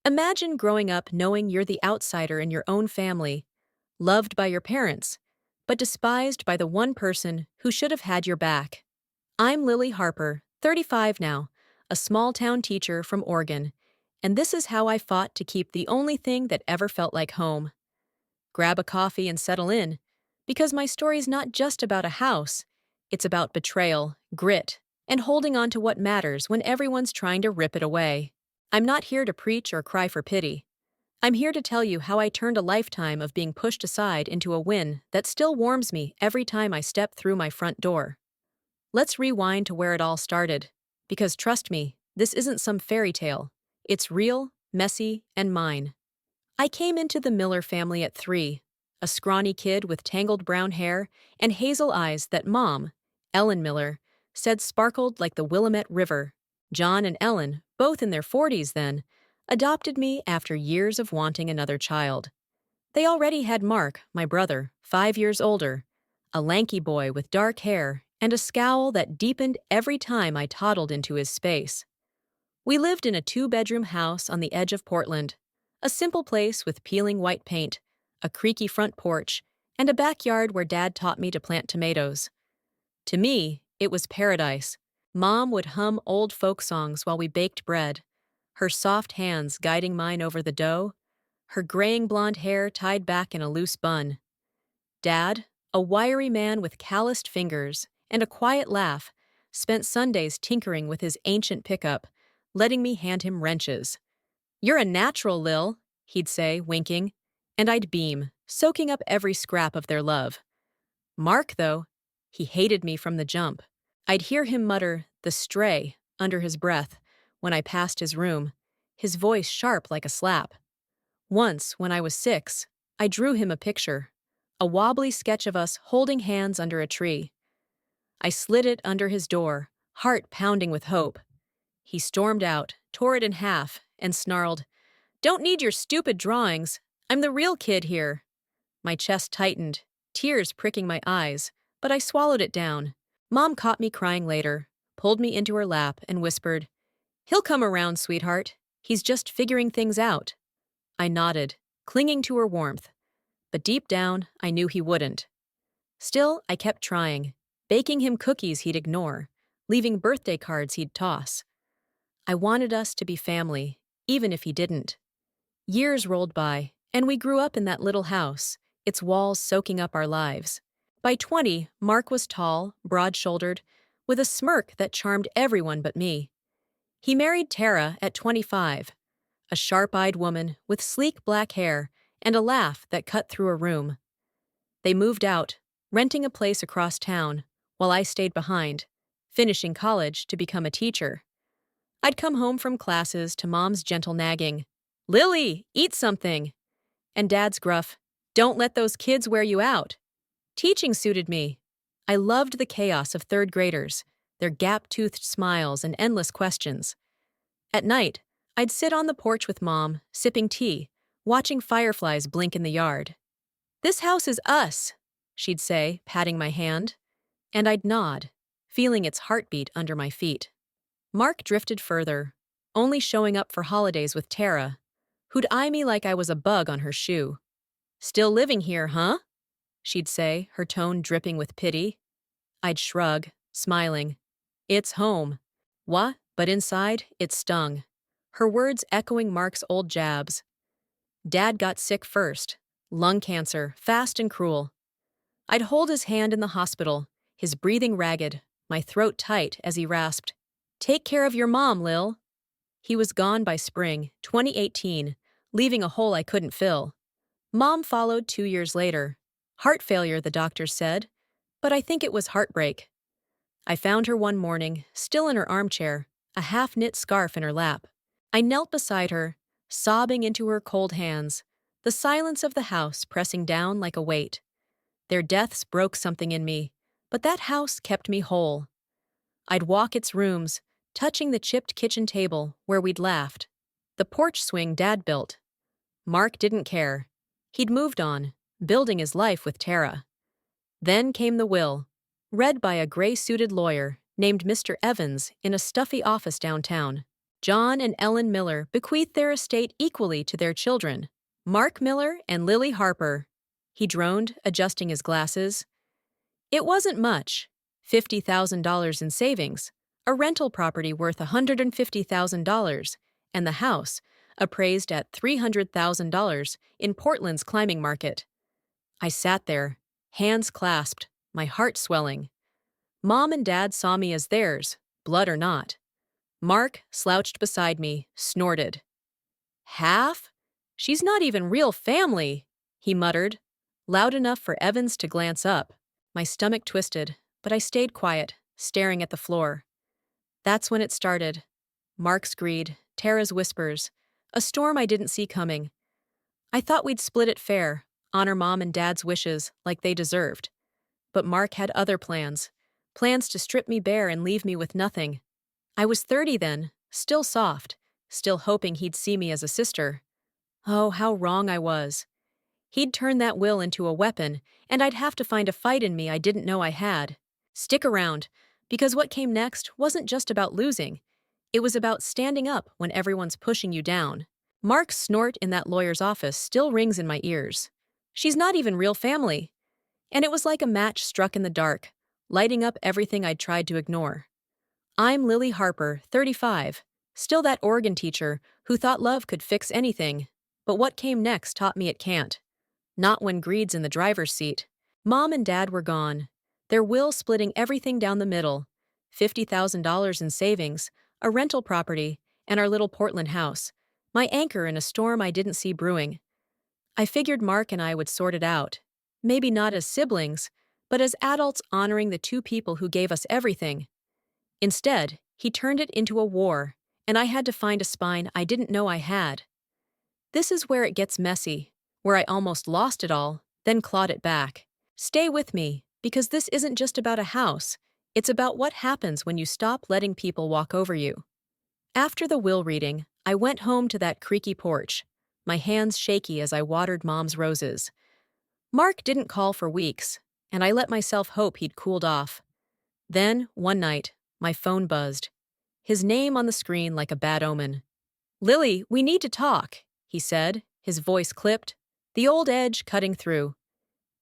Imagine growing up knowing you're the outsider in your own family, loved by your parents, but despised by the one person who should have had your back. I'm Lily Harper, 35 now, a small town teacher from Oregon, and this is how I fought to keep the only thing that ever felt like home. Grab a coffee and settle in, because my story's not just about a house, it's about betrayal, grit, and holding on to what matters when everyone's trying to rip it away. I'm not here to preach or cry for pity. I'm here to tell you how I turned a lifetime of being pushed aside into a win that still warms me every time I step through my front door. Let's rewind to where it all started, because trust me, this isn't some fairy tale. It's real, messy, and mine. I came into the Miller family at 3, a scrawny kid with tangled brown hair and hazel eyes that Mom, Ellen Miller, said sparkled like the Willamette River. John and Ellen, both in their 40s then, adopted me after years of wanting another child. They already had Mark, my brother, 5 years older, a lanky boy with dark hair and a scowl that deepened every time I toddled into his space. We lived in a 2-bedroom house on the edge of Portland, a simple place with peeling white paint, a creaky front porch, and a backyard where Dad taught me to plant tomatoes. To me, it was paradise. Mom would hum old folk songs while we baked bread, her soft hands guiding mine over the dough, her graying blonde hair tied back in a loose bun. Dad, a wiry man with calloused fingers and a quiet laugh, spent Sundays tinkering with his ancient pickup, letting me hand him wrenches. "You're a natural, Lil," he'd say, winking, and I'd beam, soaking up every scrap of their love. Mark, though, he hated me from the jump. I'd hear him mutter, "the stray," under his breath when I passed his room, his voice sharp like a slap. Once, when I was 6, I drew him a picture, a wobbly sketch of us holding hands under a tree. I slid it under his door, heart pounding with hope. He stormed out, tore it in half, and snarled, "Don't need your stupid drawings. I'm the real kid here." My chest tightened, tears pricking my eyes, but I swallowed it down. Mom caught me crying later, pulled me into her lap, and whispered, "He'll come around, sweetheart. He's just figuring things out." I nodded, clinging to her warmth, but deep down, I knew he wouldn't. Still, I kept trying, baking him cookies he'd ignore, leaving birthday cards he'd toss. I wanted us to be family, even if he didn't. Years rolled by, and we grew up in that little house, its walls soaking up our lives. By 20, Mark was tall, broad-shouldered, with a smirk that charmed everyone but me. He married Tara at 25, a sharp-eyed woman with sleek black hair and a laugh that cut through a room. They moved out, renting a place across town, while I stayed behind, finishing college to become a teacher. I'd come home from classes to Mom's gentle nagging, "Lily, eat something!" and Dad's gruff, "Don't let those kids wear you out." Teaching suited me. I loved the chaos of 3rd graders, their gap-toothed smiles and endless questions. At night, I'd sit on the porch with Mom, sipping tea, watching fireflies blink in the yard. "This house is us," she'd say, patting my hand, and I'd nod, feeling its heartbeat under my feet. Mark drifted further, only showing up for holidays with Tara, who'd eye me like I was a bug on her shoe. "Still living here, huh?" she'd say, her tone dripping with pity. I'd shrug, smiling. "It's home." What? But inside, it stung. Her words echoing Mark's old jabs. Dad got sick first. Lung cancer, fast and cruel. I'd hold his hand in the hospital, his breathing ragged, my throat tight as he rasped, "Take care of your mom, Lil." He was gone by spring, 2018, leaving a hole I couldn't fill. Mom followed 2 years later. Heart failure, the doctors said, but I think it was heartbreak. I found her one morning, still in her armchair, a half-knit scarf in her lap. I knelt beside her, sobbing into her cold hands, the silence of the house pressing down like a weight. Their deaths broke something in me, but that house kept me whole. I'd walk its rooms, touching the chipped kitchen table where we'd laughed, the porch swing Dad built. Mark didn't care. He'd moved on, building his life with Tara. Then came the will, read by a gray-suited lawyer named Mr. Evans in a stuffy office downtown. John and Ellen Miller bequeathed their estate equally to their children, Mark Miller and Lily Harper. He droned, adjusting his glasses. It wasn't much. $50,000 in savings, a rental property worth $150,000, and the house, appraised at $300,000 in Portland's climbing market. I sat there, hands clasped, my heart swelling. Mom and Dad saw me as theirs, blood or not. Mark, slouched beside me, snorted. Half? She's not even real family, he muttered, loud enough for Evans to glance up. My stomach twisted, but I stayed quiet, staring at the floor. That's when it started. Mark's greed, Tara's whispers, a storm I didn't see coming. I thought we'd split it fair, honor Mom and Dad's wishes like they deserved. But Mark had other plans to strip me bare and leave me with nothing. I was 30 then, still soft, still hoping he'd see me as a sister. Oh, how wrong I was. He'd turn that will into a weapon, and I'd have to find a fight in me I didn't know I had. Stick around, because what came next wasn't just about losing. It was about standing up when everyone's pushing you down. Mark's snort in that lawyer's office still rings in my ears. She's not even real family. And it was like a match struck in the dark, lighting up everything I'd tried to ignore. I'm Lily Harper, 35, still that organ teacher who thought love could fix anything, but what came next taught me it can't. Not when greed's in the driver's seat. Mom and Dad were gone, their will splitting everything down the middle. $50,000 in savings, a rental property, and our little Portland house. My anchor in a storm I didn't see brewing. I figured Mark and I would sort it out. Maybe not as siblings, but as adults honoring the two people who gave us everything. Instead, he turned it into a war, and I had to find a spine I didn't know I had. This is where it gets messy, where I almost lost it all, then clawed it back. Stay with me, because this isn't just about a house. It's about what happens when you stop letting people walk over you. After the will reading, I went home to that creaky porch, my hands shaky as I watered Mom's roses. Mark didn't call for weeks, and I let myself hope he'd cooled off. Then, one night, my phone buzzed. His name on the screen like a bad omen. "Lily, we need to talk," he said, his voice clipped, the old edge cutting through.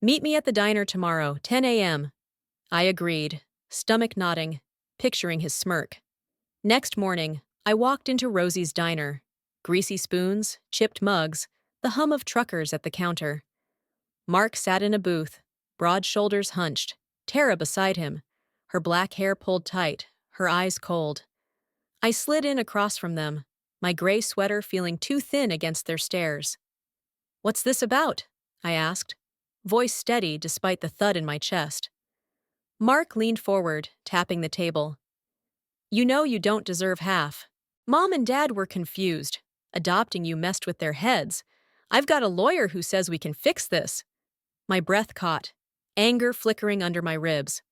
"Meet me at the diner tomorrow, 10 a.m. I agreed, stomach nodding, picturing his smirk. Next morning, I walked into Rosie's diner. Greasy spoons, chipped mugs, the hum of truckers at the counter. Mark sat in a booth, broad shoulders hunched, Tara beside him, her black hair pulled tight, her eyes cold. I slid in across from them, my gray sweater feeling too thin against their stares. "What's this about?" I asked, voice steady despite the thud in my chest. Mark leaned forward, tapping the table. "You know you don't deserve half. Mom and Dad were confused. Adopting you messed with their heads. I've got a lawyer who says we can fix this." My breath caught, anger flickering under my ribs.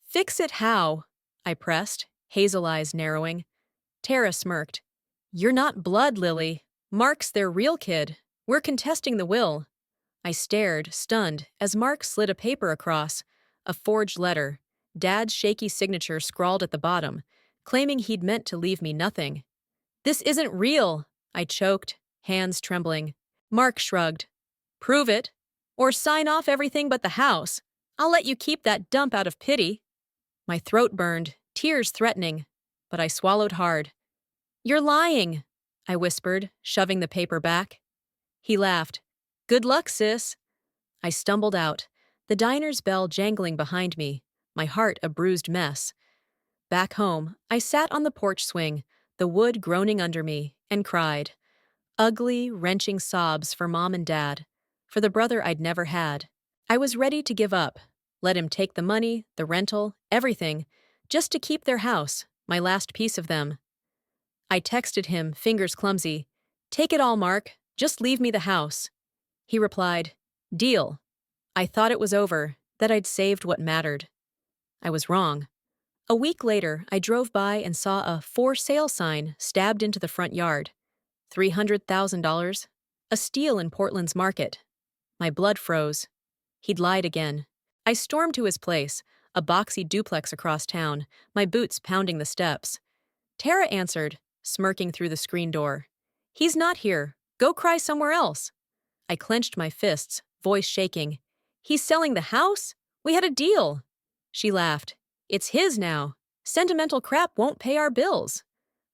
"Fix it how?" I pressed, hazel eyes narrowing. Tara smirked. "You're not blood, Lily. Mark's their real kid. We're contesting the will." I stared, stunned, as Mark slid a paper across, a forged letter, Dad's shaky signature scrawled at the bottom, claiming he'd meant to leave me nothing. "This isn't real," I choked, hands trembling. Mark shrugged. "Prove it. Or sign off everything but the house. I'll let you keep that dump out of pity." My throat burned, tears threatening, but I swallowed hard. "You're lying," I whispered, shoving the paper back. He laughed. "Good luck, sis." I stumbled out, the diner's bell jangling behind me, my heart a bruised mess. Back home, I sat on the porch swing, the wood groaning under me, and cried. Ugly, wrenching sobs for Mom and Dad, for the brother I'd never had. I was ready to give up, let him take the money, the rental, everything, just to keep their house, my last piece of them. I texted him, fingers clumsy, "Take it all, Mark, just leave me the house." He replied, "Deal." I thought it was over, that I'd saved what mattered. I was wrong. A week later, I drove by and saw a "for sale" sign stabbed into the front yard. $300,000, a steal in Portland's market. My blood froze. He'd lied again. I stormed to his place, a boxy duplex across town, my boots pounding the steps. Tara answered, smirking through the screen door. He's not here. Go cry somewhere else. I clenched my fists, voice shaking. He's selling the house? We had a deal. She laughed. It's his now. Sentimental crap won't pay our bills.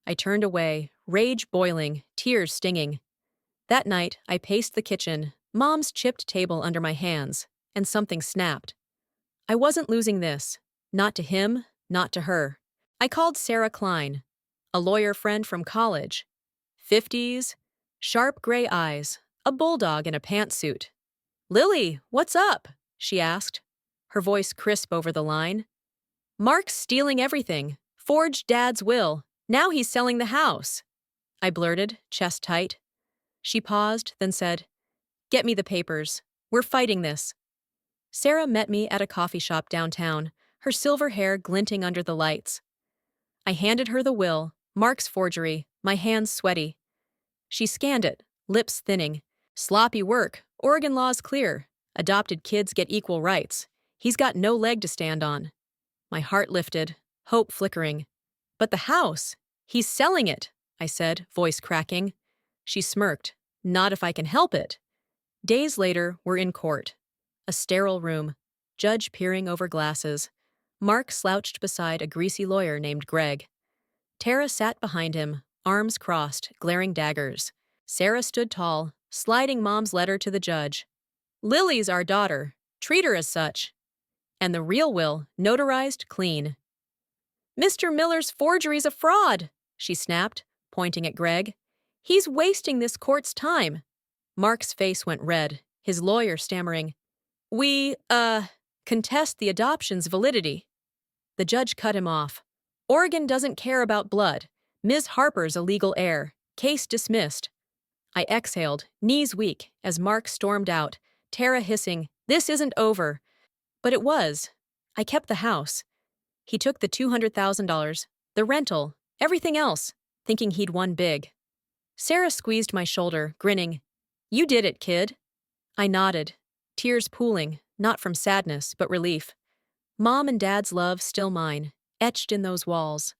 I turned away, rage boiling, tears stinging. That night, I paced the kitchen, Mom's chipped table under my hands, and something snapped. I wasn't losing this. Not to him, not to her. I called Sarah Klein, a lawyer friend from college. 50s, sharp gray eyes, a bulldog in a pantsuit. Lily, what's up? She asked, her voice crisp over the line. Mark's stealing everything, forged Dad's will. Now he's selling the house. I blurted, chest tight. She paused, then said, Get me the papers. We're fighting this. Sarah met me at a coffee shop downtown, her silver hair glinting under the lights. I handed her the will, Mark's forgery, my hands sweaty. She scanned it, lips thinning. Sloppy work, Oregon law's clear. Adopted kids get equal rights. He's got no leg to stand on. My heart lifted, hope flickering. But the house! He's selling it, I said, voice cracking. She smirked. Not if I can help it. Days later, we're in court. A sterile room. Judge peering over glasses. Mark slouched beside a greasy lawyer named Greg. Tara sat behind him, arms crossed, glaring daggers. Sarah stood tall, sliding Mom's letter to the judge. Lily's our daughter. Treat her as such. And the real will, notarized clean. Mr. Miller's forgery's a fraud, she snapped, pointing at Greg. He's wasting this court's time. Mark's face went red, his lawyer stammering. We, contest the adoption's validity. The judge cut him off. Oregon doesn't care about blood. Ms. Harper's a legal heir. Case dismissed. I exhaled, knees weak, as Mark stormed out, Tara hissing, This isn't over. But it was. I kept the house. He took the $200,000, the rental, everything else, thinking he'd won big. Sarah squeezed my shoulder, grinning. You did it, kid. I nodded, tears pooling, not from sadness, but relief. Mom and Dad's love still mine, etched in those walls.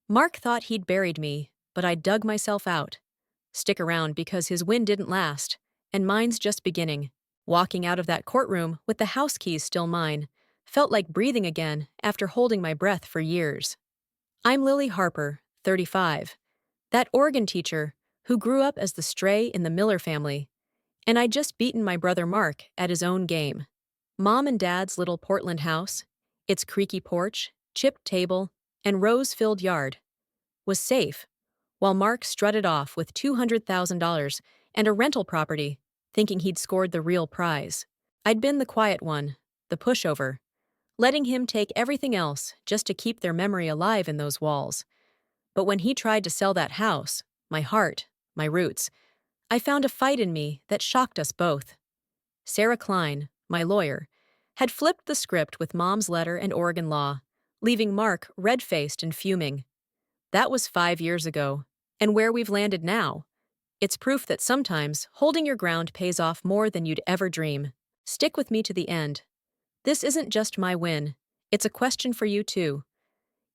Mark thought he'd buried me, but I dug myself out. Stick around because his win didn't last, and mine's just beginning. Walking out of that courtroom with the house keys still mine felt like breathing again after holding my breath for years. I'm Lily Harper, 35, that Oregon teacher who grew up as the stray in the Miller family, and I'd just beaten my brother Mark at his own game. Mom and Dad's little Portland house, its creaky porch, chipped table, and rose-filled yard, was safe, while Mark strutted off with $200,000 and a rental property, thinking he'd scored the real prize. I'd been the quiet one, the pushover, letting him take everything else just to keep their memory alive in those walls. But when he tried to sell that house, my heart, my roots, I found a fight in me that shocked us both. Sarah Klein, my lawyer, had flipped the script with Mom's letter and Oregon law, leaving Mark red-faced and fuming. That was 5 years ago, and where we've landed now. It's proof that sometimes holding your ground pays off more than you'd ever dream. Stick with me to the end. This isn't just my win. It's a question for you too.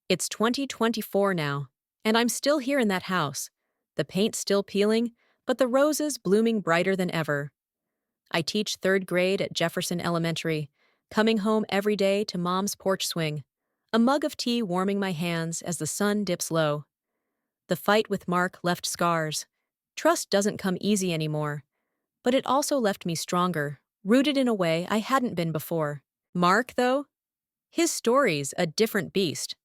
It's 2024 now, and I'm still here in that house. The paint still peeling, but the roses blooming brighter than ever. I teach 3rd grade at Jefferson Elementary, coming home every day to Mom's porch swing, a mug of tea warming my hands as the sun dips low. The fight with Mark left scars. Trust doesn't come easy anymore, but it also left me stronger, rooted in a way I hadn't been before. Mark, though? His story's a different beast.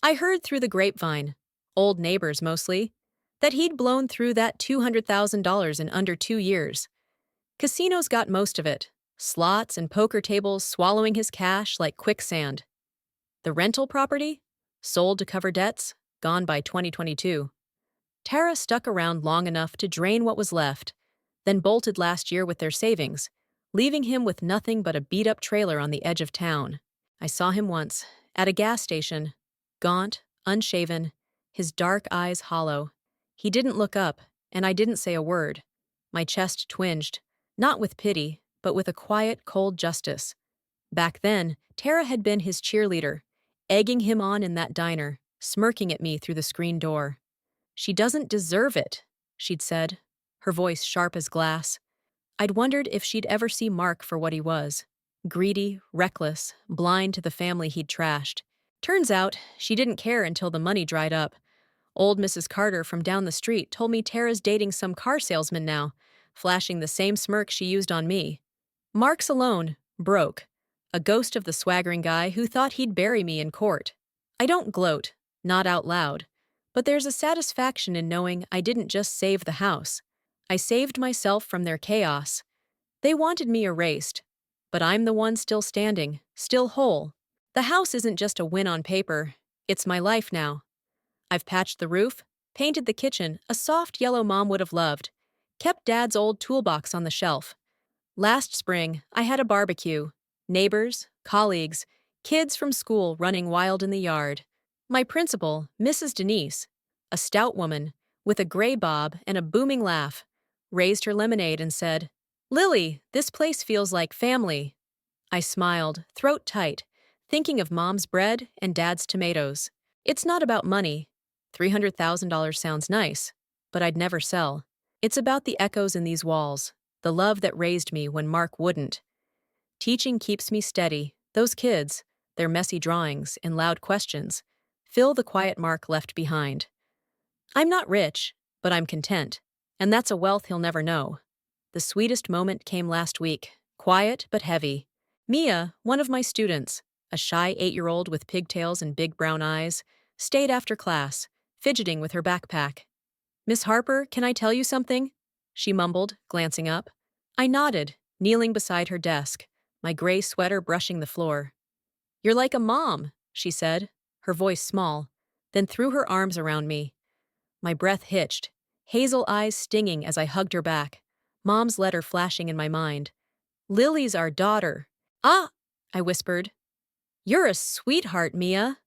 I heard through the grapevine, old neighbors mostly, that he'd blown through that $200,000 in under 2 years. Casinos got most of it, slots and poker tables swallowing his cash like quicksand. The rental property? Sold to cover debts, gone by 2022. Tara stuck around long enough to drain what was left, then bolted last year with their savings, leaving him with nothing but a beat-up trailer on the edge of town. I saw him once, at a gas station, gaunt, unshaven, his dark eyes hollow. He didn't look up, and I didn't say a word. My chest twinged, not with pity, but with a quiet, cold justice. Back then, Tara had been his cheerleader, egging him on in that diner, smirking at me through the screen door. "She doesn't deserve it," she'd said, her voice sharp as glass. I'd wondered if she'd ever see Mark for what he was. Greedy, reckless, blind to the family he'd trashed. Turns out, she didn't care until the money dried up. Old Mrs. Carter from down the street told me Tara's dating some car salesman now, flashing the same smirk she used on me. Mark's alone, broke. A ghost of the swaggering guy who thought he'd bury me in court. I don't gloat, not out loud, but there's a satisfaction in knowing I didn't just save the house. I saved myself from their chaos. They wanted me erased, but I'm the one still standing, still whole. The house isn't just a win on paper, it's my life now. I've patched the roof, painted the kitchen a soft yellow Mom would have loved, kept Dad's old toolbox on the shelf. Last spring, I had a barbecue. Neighbors, colleagues, kids from school running wild in the yard. My principal, Mrs. Denise, a stout woman with a gray bob and a booming laugh, raised her lemonade and said, "Lily, this place feels like family." I smiled, throat tight, thinking of Mom's bread and Dad's tomatoes. It's not about money. $300,000 sounds nice, but I'd never sell. It's about the echoes in these walls, the love that raised me when Mark wouldn't. Teaching keeps me steady. Those kids, their messy drawings and loud questions, fill the quiet Mark left behind. I'm not rich, but I'm content, and that's a wealth he'll never know. The sweetest moment came last week, quiet but heavy. Mia, one of my students, a shy 8-year-old with pigtails and big brown eyes, stayed after class, fidgeting with her backpack. "Miss Harper, can I tell you something?" she mumbled, glancing up. I nodded, kneeling beside her desk, my gray sweater brushing the floor. "You're like a mom," she said, her voice small, then threw her arms around me. My breath hitched, hazel eyes stinging as I hugged her back, Mom's letter flashing in my mind. "Lily's our daughter." "Ah," I whispered. "You're a sweetheart, Mia."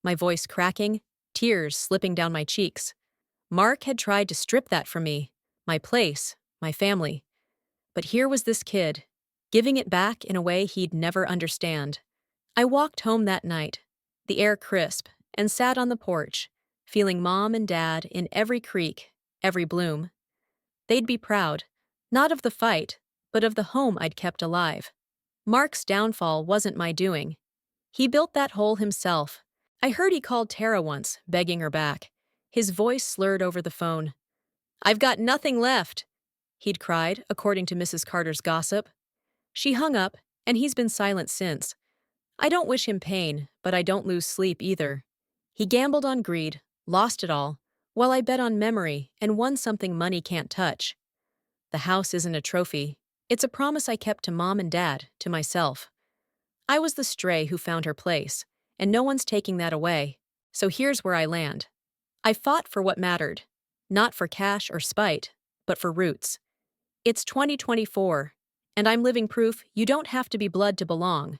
My voice cracking, tears slipping down my cheeks. Mark had tried to strip that from me, my place, my family. But here was this kid, giving it back in a way he'd never understand. I walked home that night, the air crisp, and sat on the porch, feeling Mom and Dad in every creak, every bloom. They'd be proud, not of the fight, but of the home I'd kept alive. Mark's downfall wasn't my doing. He built that hole himself. I heard he called Tara once, begging her back. His voice slurred over the phone. "I've got nothing left," he'd cried, according to Mrs. Carter's gossip. She hung up, and he's been silent since. I don't wish him pain, but I don't lose sleep either. He gambled on greed, lost it all, while I bet on memory and won something money can't touch. The house isn't a trophy. It's a promise I kept to Mom and Dad, to myself. I was the stray who found her place, and no one's taking that away. So here's where I land. I fought for what mattered, not for cash or spite, but for roots. It's 2024, and I'm living proof you don't have to be blood to belong.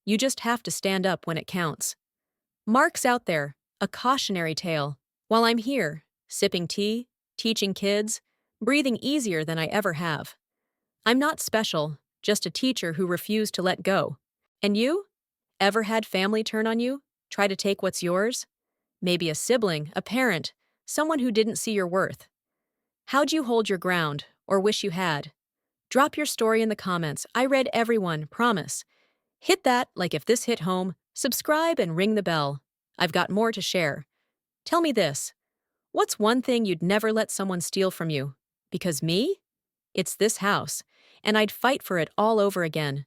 You just have to stand up when it counts. Mark's out there, a cautionary tale, while I'm here, sipping tea, teaching kids, breathing easier than I ever have. I'm not special, just a teacher who refused to let go. And you? Ever had family turn on you, try to take what's yours? Maybe a sibling, a parent, someone who didn't see your worth. How'd you hold your ground, or wish you had? Drop your story in the comments. I read everyone, promise. Hit that like if this hit home, subscribe and ring the bell. I've got more to share. Tell me this. What's one thing you'd never let someone steal from you? Because me? It's this house, and I'd fight for it all over again.